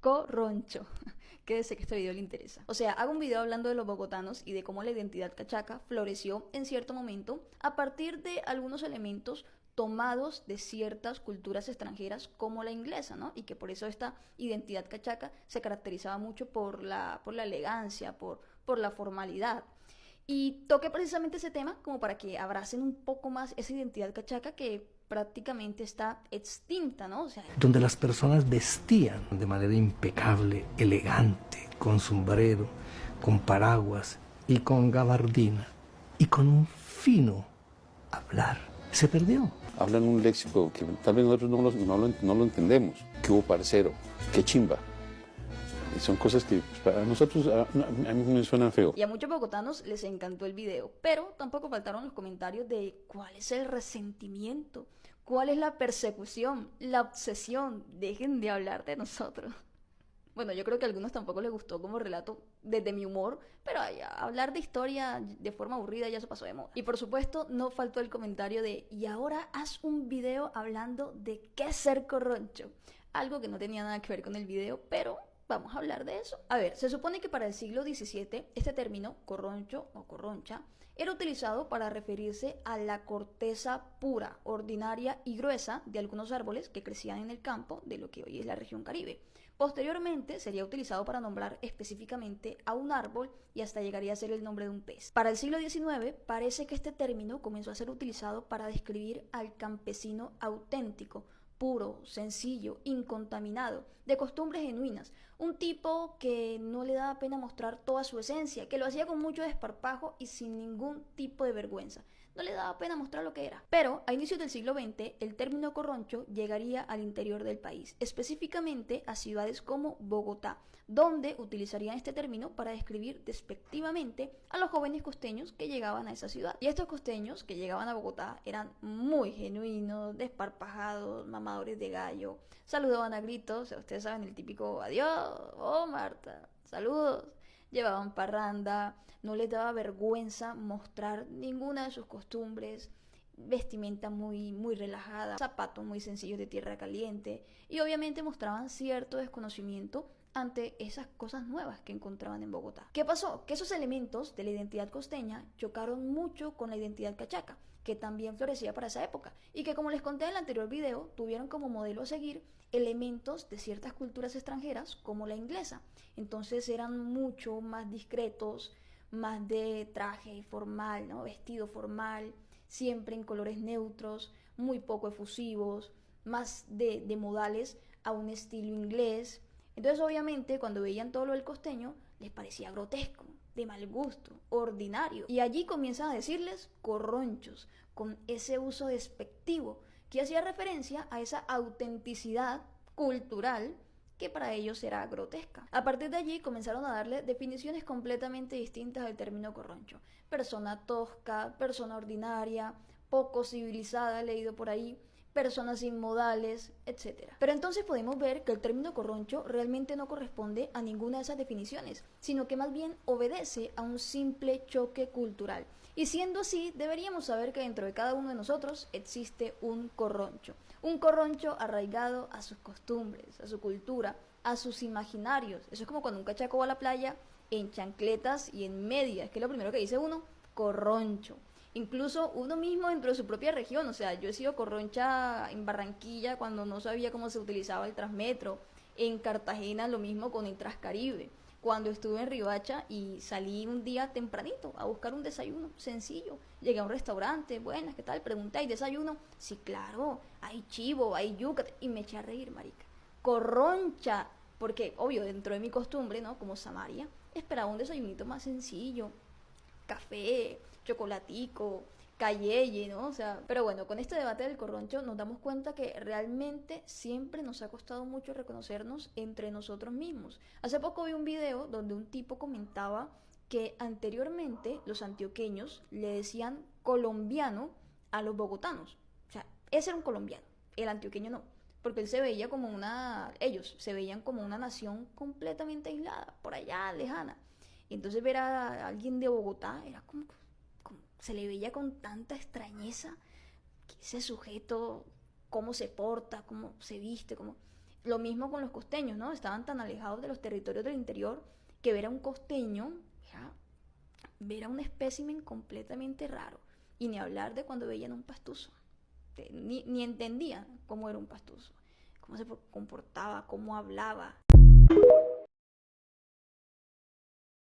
Corroncho. Quédese que este video le interesa. O sea, hago un video hablando de los bogotanos y de cómo la identidad cachaca floreció en cierto momento a partir de algunos elementos tomados de ciertas culturas extranjeras como la inglesa, ¿no? Y que por eso esta identidad cachaca se caracterizaba mucho por la elegancia, por la formalidad. Y toqué precisamente ese tema como para que abracen un poco más esa identidad cachaca que prácticamente está extinta, ¿no? O sea, donde las personas vestían de manera impecable, elegante, con sombrero, con paraguas y con gabardina y con un fino hablar. Se perdió. Hablan un léxico que tal vez nosotros no lo entendemos. ¿Qué hubo, parcero? ¿Qué chimba? Y son cosas que para nosotros, a mí me suenan feo. y a muchos bogotanos les encantó el video, pero tampoco faltaron los comentarios de cuál es el resentimiento, cuál es la persecución, la obsesión, dejen de hablar de nosotros. Bueno, yo creo que a algunos tampoco les gustó como relato desde mi humor, pero ya, hablar de historia de forma aburrida ya se pasó de moda. Y por supuesto, no faltó el comentario de, y ahora haz un video hablando de qué es ser corroncho. Algo que no tenía nada que ver con el video, pero vamos a hablar de eso. A ver, se supone que para el siglo XVII este término, corroncho o corroncha, era utilizado para referirse a la corteza pura, ordinaria y gruesa de algunos árboles que crecían en el campo de lo que hoy es la región Caribe. Posteriormente sería utilizado para nombrar específicamente a un árbol y hasta llegaría a ser el nombre de un pez. Para el siglo XIX parece que este término comenzó a ser utilizado para describir al campesino auténtico, puro, sencillo, incontaminado, de costumbres genuinas, un tipo que no le daba pena mostrar toda su esencia, que lo hacía con mucho desparpajo y sin ningún tipo de vergüenza. No le daba pena mostrar lo que era. Pero a inicios del siglo XX, el término corroncho llegaría al interior del país, específicamente a ciudades como Bogotá, donde utilizarían este término para describir despectivamente a los jóvenes costeños que llegaban a esa ciudad. Y estos costeños que llegaban a Bogotá eran muy genuinos, desparpajados, mamadores de gallo, saludaban a gritos, o sea, ustedes saben el típico adiós, oh Marta, saludos. Llevaban parranda, no les daba vergüenza mostrar ninguna de sus costumbres, vestimenta muy relajada, zapatos muy sencillos de tierra caliente y obviamente mostraban cierto desconocimiento ante esas cosas nuevas que encontraban en Bogotá. ¿Qué pasó? Que esos elementos de la identidad costeña chocaron mucho con la identidad cachaca, que también florecía para esa época, y que como les conté en el anterior video, tuvieron como modelo a seguir elementos de ciertas culturas extranjeras como la inglesa. Entonces eran mucho más discretos, más de traje formal, ¿no? Vestido formal, siempre en colores neutros, muy poco efusivos, más de modales a un estilo inglés. Entonces obviamente cuando veían todo lo del costeño les parecía grotesco, de mal gusto, ordinario. Y allí comienzan a decirles corronchos, con ese uso despectivo que hacía referencia a esa autenticidad cultural que para ellos era grotesca. A partir de allí comenzaron a darle definiciones completamente distintas al término corroncho. Persona tosca, persona ordinaria, poco civilizada, he leído por ahí, personas sin modales, etc. Pero entonces podemos ver que el término corroncho realmente no corresponde a ninguna de esas definiciones, sino que más bien obedece a un simple choque cultural. Y siendo así, deberíamos saber que dentro de cada uno de nosotros existe un corroncho arraigado a sus costumbres, a su cultura, a sus imaginarios. Eso es como cuando un cachaco va a la playa en chancletas y en medias, que es lo primero que dice uno, corroncho. Incluso uno mismo dentro de su propia región, o sea, yo he sido corroncha en Barranquilla cuando no sabía cómo se utilizaba el Transmetro, en Cartagena lo mismo con el Transcaribe, cuando estuve en Riohacha y salí un día tempranito a buscar un desayuno sencillo, llegué a un restaurante, buenas, ¿qué tal? Pregunté, ¿hay desayuno? Sí, claro, hay chivo, hay yuca, y me eché a reír, marica. Corroncha, porque obvio, dentro de mi costumbre, ¿no? Como Samaria, esperaba un desayunito más sencillo, café, chocolatico, cayeye, ¿no? O sea, pero bueno, con este debate del corroncho nos damos cuenta que realmente siempre nos ha costado mucho reconocernos entre nosotros mismos. Hace poco vi un video donde un tipo comentaba que anteriormente los antioqueños le decían colombiano a los bogotanos. O sea, ese era un colombiano, el antioqueño no. Porque él se veía como ellos se veían como una nación completamente aislada, por allá, lejana. Y entonces ver a alguien de Bogotá era como se le veía con tanta extrañeza que ese sujeto, cómo se porta, cómo se viste, cómo... Lo mismo con los costeños, ¿no? Estaban tan alejados de los territorios del interior que ver a un costeño, ya, ver a un espécimen completamente raro. Y ni hablar de cuando veían un pastuso. Ni entendían cómo era un pastuso, cómo se comportaba, cómo hablaba.